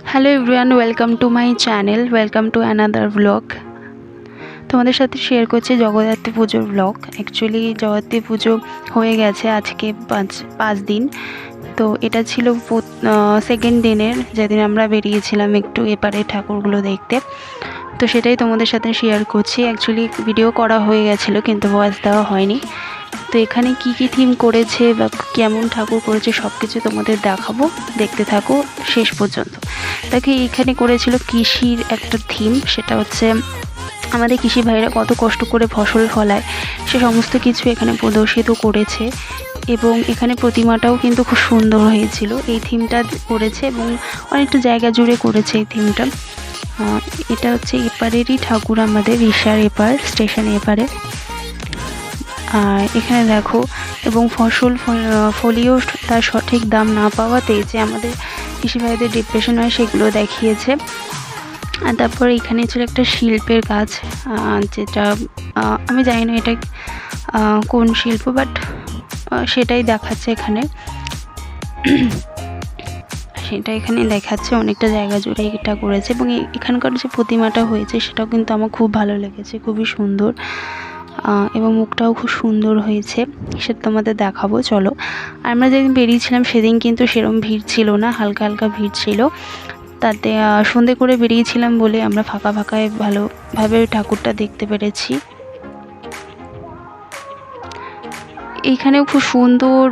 Hello everyone, welcome to my channel, welcome to another blog. তোমাদের সাথে share করছি জগদ্ধাত্রী পুজোর ব্লগ। অ্যাকচুয়ালি জগদ্ধাত্রী পুজো হয়ে গেছে আজকে পাঁচ দিন। তো এটা ছিল সেকেন্ড দিনের, যেদিন আমরা বেরিয়েছিলাম একটু এপারে ঠাকুরগুলো দেখতে। তো সেটাই তোমাদের সাথে শেয়ার করছি। অ্যাকচুয়ালি ভিডিও করা হয়ে গেছিলো কিন্তু ভয়েস দেওয়া হয়নি। তো এখানে কি থিম করেছে বা কেমন ঠাকুর করেছে সব কিছু তোমাদের দেখাবো, দেখতে থাকো শেষ পর্যন্ত। দেখো এইখানে করেছিল কৃষির একটা থিম, সেটা হচ্ছে আমাদের কৃষি ভাইরা কত কষ্ট করে ফসল ফলায় সে সমস্ত কিছু এখানে প্রদর্শিত করেছে। এবং এখানে প্রতিমাটাও কিন্তু খুব সুন্দর হয়েছিল, এই থিমটা করেছে এবং অনেকটা জায়গা জুড়ে করেছে এই থিমটা। এটা হচ্ছে এপারেরই ঠাকুর, আমাদের রিষার এপার, স্টেশন এপারে। আর এখানে দেখো, এবং ফলিও তার সঠিক দাম না পাওয়াতে যে আমাদের কৃষি ভাইদের ডিপ্রেশন হয় সেগুলো দেখিয়েছে। আর তারপর এখানে ছিল একটা শিল্পের কাজ, যেটা আমি জানি না এটা কোন শিল্প, বাট সেটাই দেখাচ্ছে এখানে। সেটা এখানে দেখাচ্ছে, অনেকটা জায়গা জুড়ে এটা করেছে। এবং এখানকার যে প্রতিমাটা হয়েছে সেটাও কিন্তু আমার খুব ভালো লেগেছে, খুবই সুন্দর। এবং মুখটাও খুব সুন্দর হয়েছে, সেটা তোমাদের দেখাবো চলো। আমরা যেদিন বেরিয়েছিলাম সেদিন কিন্তু সেরকম ভিড় ছিল না, হালকা হালকা ভিড় ছিল। তাতে সন্ধে করে বেরিয়েছিলাম বলে আমরা ফাঁকায় ভালোভাবে ঠাকুরটা দেখতে পেরেছি। এইখানেও খুব সুন্দর,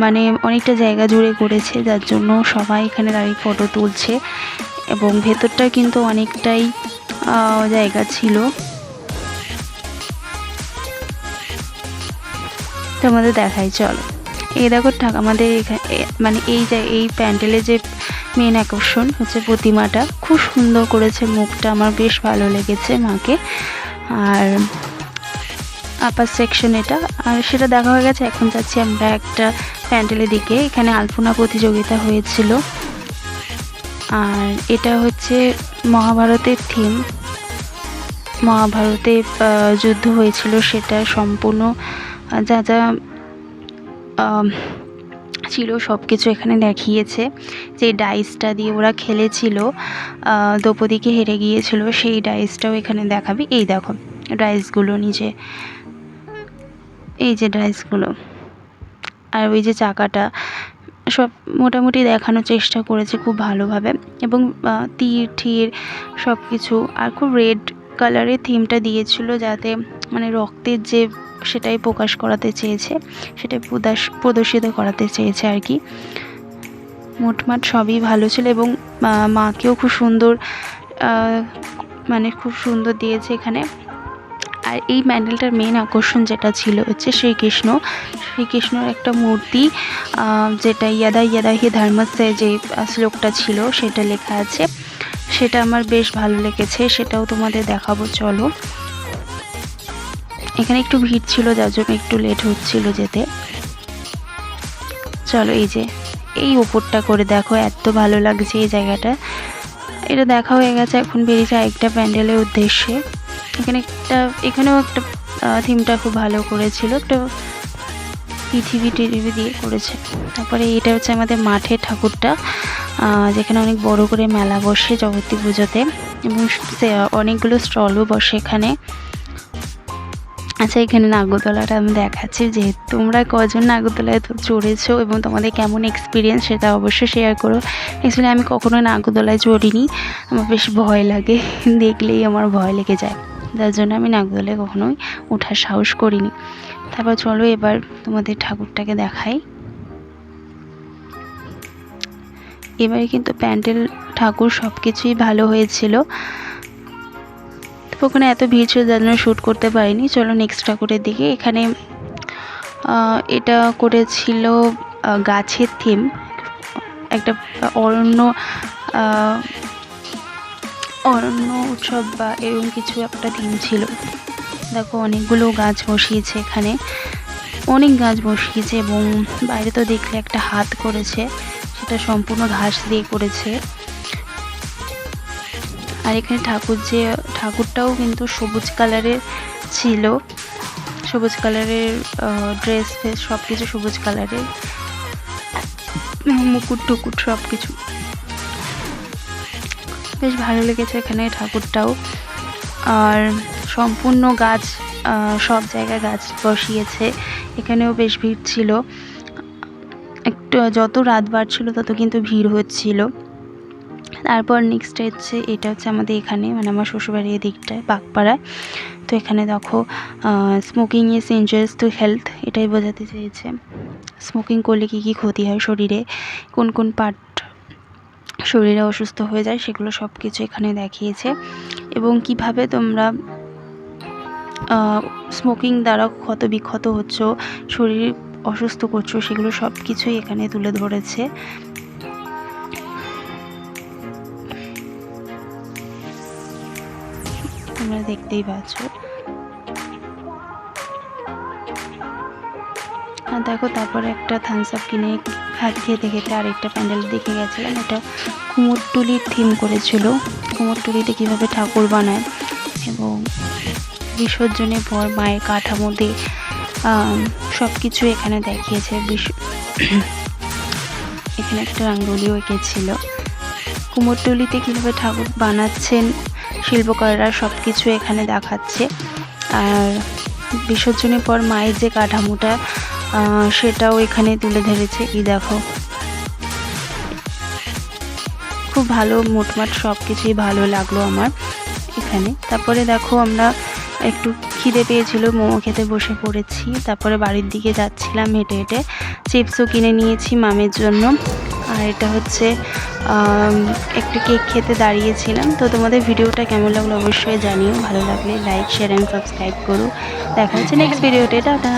মানে অনেকটা জায়গা জুড়ে করেছে, যার জন্য সবাই এখানে দাঁড়িয়ে ফটো তুলছে। এবং ভেতরটা কিন্তু অনেকটাই জায়গা ছিল। তোমাদের দেখাই চলো। এই দেখো আমাদের এখানে মানে এই প্যান্ডেলে যে মেন আকর্ষণ হচ্ছে প্রতিমাটা, খুব সুন্দর করেছে মুখটা, আমার বেশ ভালো লেগেছে মাকে। আর আপার সেকশন এটা, আর সেটা দেখা হয়ে গেছে। এখন যাচ্ছি আমরা একটা প্যান্ডেলের দিকে, এখানে আলপনা প্রতিযোগিতা হয়েছিল। আর এটা হচ্ছে মহাভারতের থিম, মহাভারতে যুদ্ধ হয়েছিল সেটা সম্পূর্ণ যা যা ছিল সব কিছু এখানে দেখিয়েছে। যে ডাইসটা দিয়ে ওরা খেলেছিল, দ্রৌপদীকে হেরে গিয়েছিল, সেই ডাইসটাও এখানে দেখাবি। এই দেখো ডাইসগুলো নিচে, এই যে ডাইসগুলো, আর ওই যে চাকাটা, সব মোটামুটি দেখানোর চেষ্টা করেছে খুব ভালোভাবে। এবং তীর ঠির সব কিছু, আর খুব রেড কালারের থিমটা দিয়েছিল, যাতে মানে রক্তের যে সেটাই প্রকাশ করাতে চেয়েছে, সেটাই প্রদর্শিত করাতে চেয়েছে আর কি। মোটমাট সবই ভালো ছিল। এবং মাকেও খুব সুন্দর, মানে খুব সুন্দর দিয়েছে এখানে। আর এই প্যান্ডেলটার মেন আকর্ষণ যেটা ছিল হচ্ছে শ্রীকৃষ্ণর একটা মূর্তি, যেটা ইয়াদা ইয়াদা হি ধর্মস্য যে শ্লোকটা ছিল সেটা লেখা আছে, সেটা আমার বেশ ভালো লেগেছে, সেটাও তোমাদের দেখাবো চলো। এখানে একটু ভিড় ছিল যার জন্য একটু লেট হচ্ছিল যেতে। চলো, এই যে এই ওপরটা করে দেখো, এত ভালো লাগছে এই জায়গাটা। এটা দেখা হয়ে গেছে, এখন বেরিয়েছে একটা প্যান্ডেলের উদ্দেশ্যে। এখানেও একটা থিমটা খুব ভালো করেছিল, একটা পৃথিবী দিয়ে করেছে। তারপরে এটা হচ্ছে আমাদের মাঠের ঠাকুরটা, যেখানে অনেক বড় করে মেলা বসে জগদ্ধাত্রী পুজোতে, এবং অনেকগুলো স্টলও বসে এখানে। আচ্ছা, এখানে নাগরদোলাটা আমি দেখাচ্ছি, যে তোমরা কজন নাগরদোলায় চড়েছো এবং তোমাদের কেমন এক্সপিরিয়েন্স সেটা অবশ্যই শেয়ার করো। অ্যাকচুয়ালি আমি কখনো নাগরদোলায় চড়িনি, আমার বেশ ভয় লাগে, দেখলেই আমার ভয় লেগে যায়, যার জন্য আমি নাগরদোলায় কখনোই ওঠার সাহস করিনি। তারপর চলো এবার তোমাদের ঠাকুরটাকে দেখাই। এবারে কিন্তু প্যান্ডেল ঠাকুর সব কিছুই ভালো হয়েছিল। ওখানে এত ভিড় ছিল যার জন্য শ্যুট করতে পারিনি। চলো নেক্সট ঠাকুরের দিকে। এখানে এটা করেছিল গাছের থিম, একটা অরণ্য উৎসব বা এরকম কিছু একটা থিম ছিল। দেখো অনেকগুলো গাছ বসিয়েছে এখানে, অনেক গাছ বসিয়েছে। এবং বাইরে তো দেখলে একটা হাত করেছে, সেটা সম্পূর্ণ ঘাস দিয়ে করেছে। আর এখানে ঠাকুরটাও কিন্তু সবুজ কালারের ছিল, সবুজ কালারের ড্রেস ফেস সব কিছু সবুজ কালারের, মুকুট টুকুট সব কিছু। বেশ ভালো লেগেছে এখানে ঠাকুরটাও। আর সম্পূর্ণ গাছ, সব জায়গায় গাছ বসিয়েছে, এখানেও বেশ ভিড় ছিল। একটু যত রাত বাড়ছিল তত কিন্তু ভিড় হচ্ছিল। তারপর নেক্সট হচ্ছে এটা হচ্ছে আমাদের এখানে, মানে আমার শ্বশুরবাড়ির দিকটায় বাগপাড়ায়। তো এখানে দেখো smoking is injurious to health, এটাই বোঝাতে চেয়েছে। স্মোকিং করলে কী কী ক্ষতি হয় শরীরে, কোন কোন পার্ট শরীরে অসুস্থ হয়ে যায়, সেগুলো সব কিছু এখানে দেখিয়েছে। এবং কিভাবে তোমরা স্মোকিং দ্বারা ক্ষত বিক্ষত হচ্ছ, শরীর অসুস্থ করছো, সেগুলো সব কিছুই এখানে তুলে ধরেছে। তোমরা দেখতেই পাচ্ছ। আর দেখো তারপরে একটা থামস আপ কিনে খেতে খেতে আরেকটা প্যান্ডেল দেখে গেছিলাম। এটা কুমোরটুলির থিম করেছিল, কুমোরটুলিতে কীভাবে ঠাকুর বানায় এবং বিসর্জনের পর মায়ের কাঠামো দিয়ে সব কিছু এখানে দেখিয়েছে। এখানে একটা রাঙ্গোলিও এঁকেছিল। কুমোরটুলিতে কীভাবে ঠাকুর বানাচ্ছেন শিল্পকাররা, সব কিছু এখানে দেখাচ্ছে। আর বিসর্জনের পর মায়ের যে কাঠামোটা সেটাও এখানে তুলে ধরেছে। এই দেখো, খুব ভালো, মোটমাট সব কিছুই ভালো লাগলো আমার এখানে। তারপরে দেখো আমরা একটু খিদে পেয়েছিল, মোমো খেতে বসে পড়েছি। তারপরে বাড়ির দিকে যাচ্ছিলাম হেঁটে হেঁটে, চিপসও কিনে নিয়েছি মামের জন্য। আর এটা হচ্ছে একটু কেক খেতে দাঁড়িয়েছিলাম। তো তোমাদের ভিডিওটা কেমন লাগলো অবশ্যই জানিও, ভালো লাগলে লাইক শেয়ার অ্যান্ড সাবস্ক্রাইব করো। দেখা হচ্ছে নেক্সট ভিডিওতে, টাটা।